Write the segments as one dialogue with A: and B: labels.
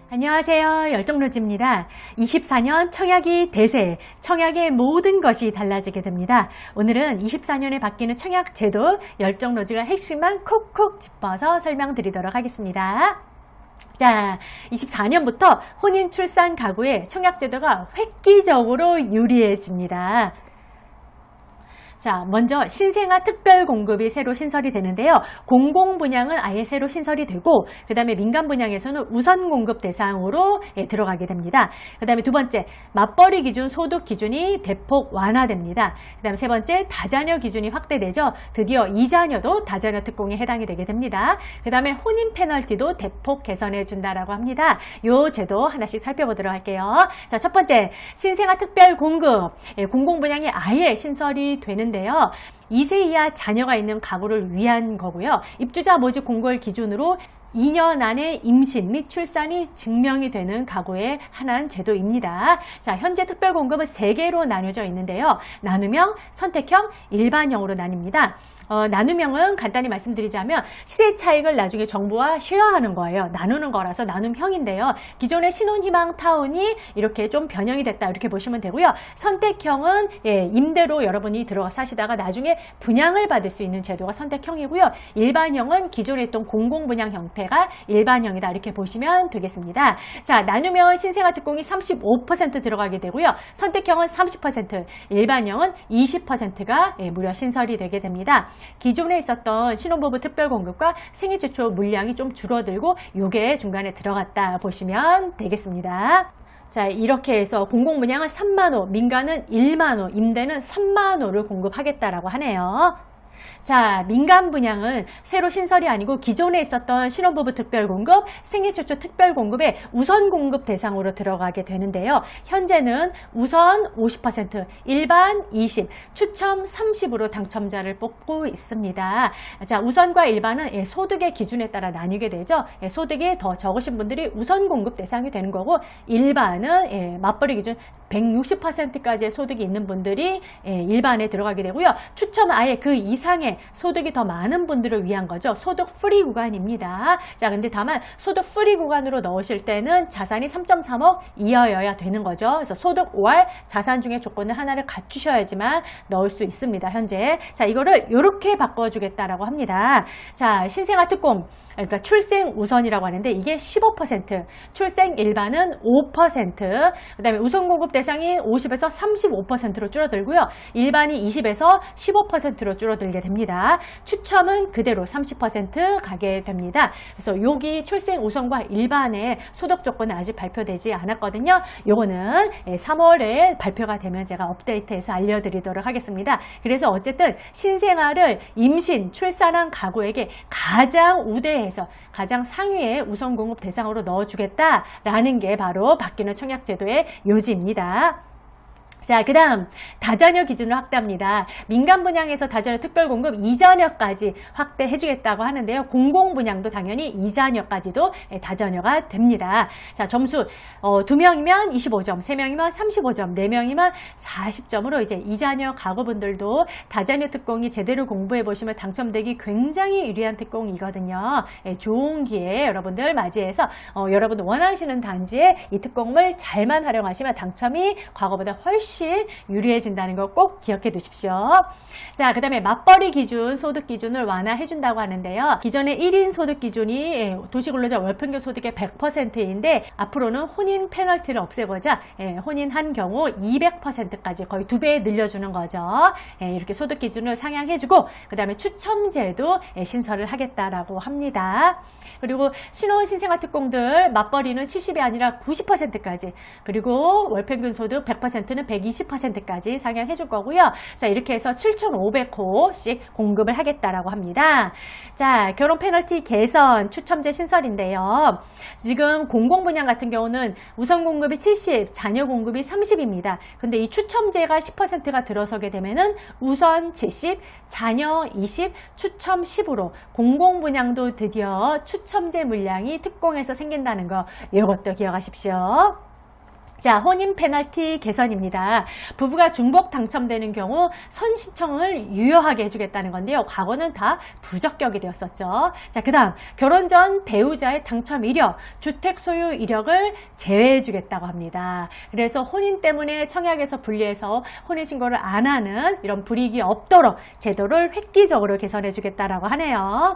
A: 안녕하세요. 열정로지입니다. 24년 청약이 대세, 청약의 모든 것이 달라지게 됩니다. 오늘은 24년에 바뀌는 청약 제도, 열정로지가 핵심만 콕콕 짚어서 설명드리도록 하겠습니다. 자, 24년부터 혼인, 출산, 가구의 청약 제도가 획기적으로 유리해집니다. 자, 먼저 신생아 특별 공급이 새로 신설이 되는데요. 공공 분양은 아예 새로 신설이 되고, 그 다음에 민간 분양에서는 우선 공급 대상으로 들어가게 됩니다. 그 다음에 두 번째, 맞벌이 기준, 소득 기준이 대폭 완화됩니다. 그 다음에 세 번째, 다자녀 기준이 확대되죠. 드디어 이자녀도 다자녀 특공에 해당이 되게 됩니다. 그 다음에 혼인 페널티도 대폭 개선해 준다라고 합니다. 요 제도 하나씩 살펴보도록 할게요. 자, 첫 번째, 신생아 특별 공급. 공공 분양이 아예 신설이 되는 데요. 2세 이하 자녀가 있는 가구를 위한 거고요. 입주자 모집 공고일 기준으로 2년 안에 임신 및 출산이 증명이 되는 가구에 한한 제도입니다. 자, 현재 특별 공급은 3개로 나뉘어져 있는데요. 나눔형, 선택형, 일반형으로 나뉩니다. 나눔형은 간단히 말씀드리자면 시세 차익을 나중에 정부와 쉐어하는 거예요. 나누는 거라서 나눔형인데요. 기존의 신혼희망 타운이 이렇게 좀 변형이 됐다 이렇게 보시면 되고요. 선택형은 임대로 여러분이 들어가 사시다가 나중에 분양을 받을 수 있는 제도가 선택형이고요. 일반형은 기존에 있던 공공분양 형태가 일반형이다 이렇게 보시면 되겠습니다. 자, 나누면 신생아 특공이 35% 들어가게 되고요. 선택형은 30%, 일반형은 20%가 무려 신설이 되게 됩니다. 기존에 있었던 신혼부부 특별공급과 생애 최초 물량이 좀 줄어들고 요게 중간에 들어갔다 보시면 되겠습니다. 자, 이렇게 해서 공공분양은 3만호, 민간은 1만호, 임대는 3만호를 공급하겠다라고 하네요. 자, 민간 분양은 새로 신설이 아니고 기존에 있었던 신혼부부 특별공급, 생애 최초 특별공급의 우선 공급 대상으로 들어가게 되는데요. 현재는 우선 50%, 일반 20, 추첨 30으로 당첨자를 뽑고 있습니다. 자, 우선과 일반은 소득의 기준에 따라 나뉘게 되죠. 소득이 더 적으신 분들이 우선 공급 대상이 되는 거고, 일반은 맞벌이 기준 160%까지의 소득이 있는 분들이 일반에 들어가게 되고요. 추첨은 아예 그 이상의 소득이 더 많은 분들을 위한 거죠. 소득 프리 구간입니다. 자, 근데 다만 소득 프리 구간으로 넣으실 때는 자산이 3.3억 이하여야 되는 거죠. 그래서 소득 5할 자산 중에 조건을 하나를 갖추셔야지만 넣을 수 있습니다. 현재. 자, 이거를 이렇게 바꿔주겠다라고 합니다. 자, 신생아 특공. 그러니까 출생 우선이라고 하는데 이게 15%, 출생 일반은 5%, 그 다음에 우선 공급 대상이 50에서 35%로 줄어들고요. 일반이 20에서 15%로 줄어들게 됩니다. 추첨은 그대로 30% 가게 됩니다. 그래서 여기 출생 우선과 일반의 소득 조건은 아직 발표되지 않았거든요. 요거는 3월에 발표가 되면 제가 업데이트해서 알려드리도록 하겠습니다. 그래서 어쨌든 신생아를 임신, 출산한 가구에게 가장 우대해서 가장 상위의 우선 공급 대상으로 넣어주겠다라는 게 바로 바뀌는 청약제도의 요지입니다. 자, 그 다음 다자녀 기준을 확대합니다. 민간 분양에서 다자녀 특별공급 2자녀까지 확대해주겠다고 하는데요. 공공분양도 당연히 2자녀까지도 다자녀가 됩니다. 자, 점수 2명이면 25점, 3명이면 35점, 4명이면 40점으로 이제 2자녀 가구분들도 다자녀 특공이 제대로 공부해보시면 당첨되기 굉장히 유리한 특공이거든요. 좋은 기회 여러분들 맞이해서 여러분 원하시는 단지에 이 특공을 잘만 활용하시면 당첨이 과거보다 훨씬 유리해진다는 거 꼭 기억해 두십시오. 자, 그 다음에 맞벌이 기준, 소득 기준을 완화해 준다고 하는데요. 기존의 1인 소득 기준이 도시근로자 월평균 소득의 100%인데 앞으로는 혼인 페널티를 없애보자 혼인한 경우 200%까지 거의 2배 늘려주는 거죠. 이렇게 소득 기준을 상향해주고 그 다음에 추첨제도 신설을 하겠다라고 합니다. 그리고 신혼 신생아 특공들 맞벌이는 70이 아니라 90%까지 그리고 월평균 소득 100%는 120%까지 상향해 줄 거고요. 자, 이렇게 해서 7,500호씩 공급을 하겠다라고 합니다. 자, 결혼 페널티 개선 추첨제 신설인데요. 지금 공공분양 같은 경우는 우선 공급이 70, 자녀 공급이 30입니다. 근데 이 추첨제가 10%가 들어서게 되면은 우선 70, 자녀 20, 추첨 10으로 공공분양도 드디어 추첨제 물량이 특공에서 생긴다는 거 이것도 기억하십시오. 자, 혼인 페널티 개선입니다. 부부가 중복 당첨되는 경우 선 신청을 유효하게 해주겠다는 건데요. 과거는 다 부적격이 되었었죠. 자, 그 다음 결혼 전 배우자의 당첨 이력, 주택 소유 이력을 제외해주겠다고 합니다. 그래서 혼인 때문에 청약에서 분리해서 혼인신고를 안 하는 이런 불이익이 없도록 제도를 획기적으로 개선해주겠다라고 하네요.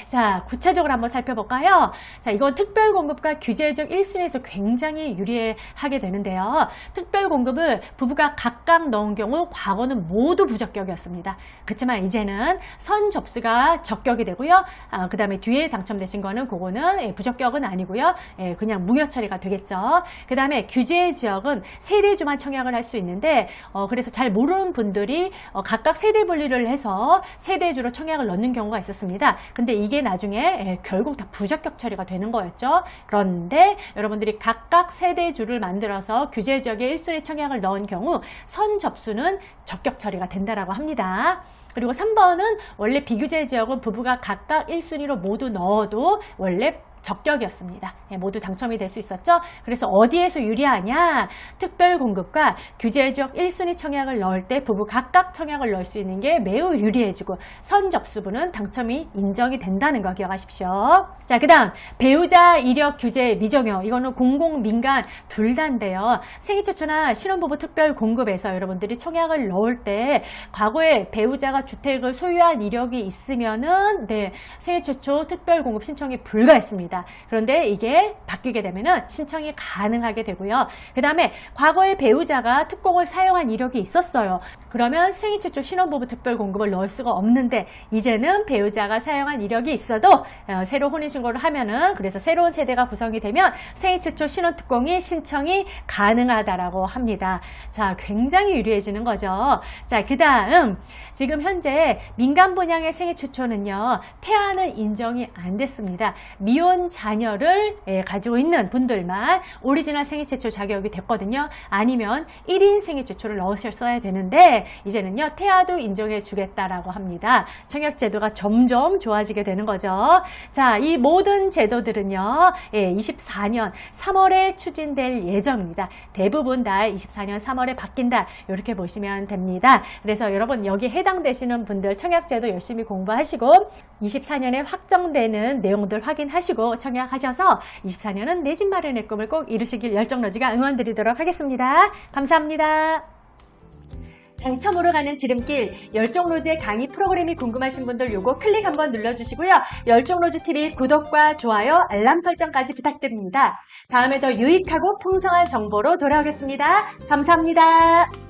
A: 자, 구체적으로 한번 살펴볼까요? 자, 이건 특별공급과 규제적 1순위에서 굉장히 유리하게 되는데요. 특별공급을 부부가 각각 넣은 경우 과거는 모두 부적격이었습니다. 그렇지만 이제는 선 접수가 적격이 되고요. 그 다음에 뒤에 당첨되신 거는 그거는 부적격은 아니고요. 그냥 무효 처리가 되겠죠. 그 다음에 규제 지역은 세대주만 청약을 할 수 있는데 그래서 잘 모르는 분들이 각각 세대 분리를 해서 세대주로 청약을 넣는 경우가 있었습니다. 근데 이게 나중에 결국 다 부적격 처리가 되는 거였죠. 그런데 여러분들이 각각 세대주를 만들어서 규제 지역에 1순위 청약을 넣은 경우 선 접수는 적격 처리가 된다라고 합니다. 그리고 3번은 원래 비규제 지역은 부부가 각각 1순위로 모두 넣어도 원래 적격이었습니다. 모두 당첨이 될 수 있었죠. 그래서 어디에서 유리하냐? 특별공급과 규제지역 1순위 청약을 넣을 때 부부 각각 청약을 넣을 수 있는 게 매우 유리해지고 선 접수부는 당첨이 인정이 된다는 거 기억하십시오. 자, 그 다음 배우자 이력 규제 미적용, 이거는 공공 민간 둘 다인데요. 생애 최초나 신혼부부 특별공급에서 여러분들이 청약을 넣을 때 과거에 배우자가 주택을 소유한 이력이 있으면은 생애 최초 특별공급 신청이 불가했습니다. 그런데 이게 바뀌게 되면은 신청이 가능하게 되고요. 그 다음에 과거에 배우자가 특공을 사용한 이력이 있었어요. 그러면 생애 최초 신혼부부 특별공급을 넣을 수가 없는데 이제는 배우자가 사용한 이력이 있어도 새로 혼인신고를 하면은 그래서 새로운 세대가 구성이 되면 생애 최초 신혼특공이 신청이 가능하다라고 합니다. 자, 굉장히 유리해지는 거죠. 자, 그 다음 지금 현재 민간 분양의 생애 최초는요, 태아는 인정이 안 됐습니다. 미혼 자녀를 가지고 있는 분들만 오리지널 생애 최초 자격이 됐거든요. 아니면 1인 생애 최초를 넣으셨어야 되는데 이제는요, 태아도 인정해 주겠다라고 합니다. 청약 제도가 점점 좋아지게 되는 거죠. 자, 이 모든 제도들은요, 24년 3월에 추진될 예정입니다. 대부분 다 24년 3월에 바뀐다, 이렇게 보시면 됩니다. 그래서 여러분 여기 해당되시는 분들 청약 제도 열심히 공부하시고 24년에 확정되는 내용들 확인하시고 청약하셔서 24년은 내 집 마련의 꿈을 꼭 이루시길 열정로지가 응원드리도록 하겠습니다. 감사합니다. 당첨으로 가는 지름길, 열정로즈의 강의 프로그램이 궁금하신 분들 요거 클릭 한번 눌러주시고요. 열정로즈TV 구독과 좋아요, 알람 설정까지 부탁드립니다. 다음에 더 유익하고 풍성한 정보로 돌아오겠습니다. 감사합니다.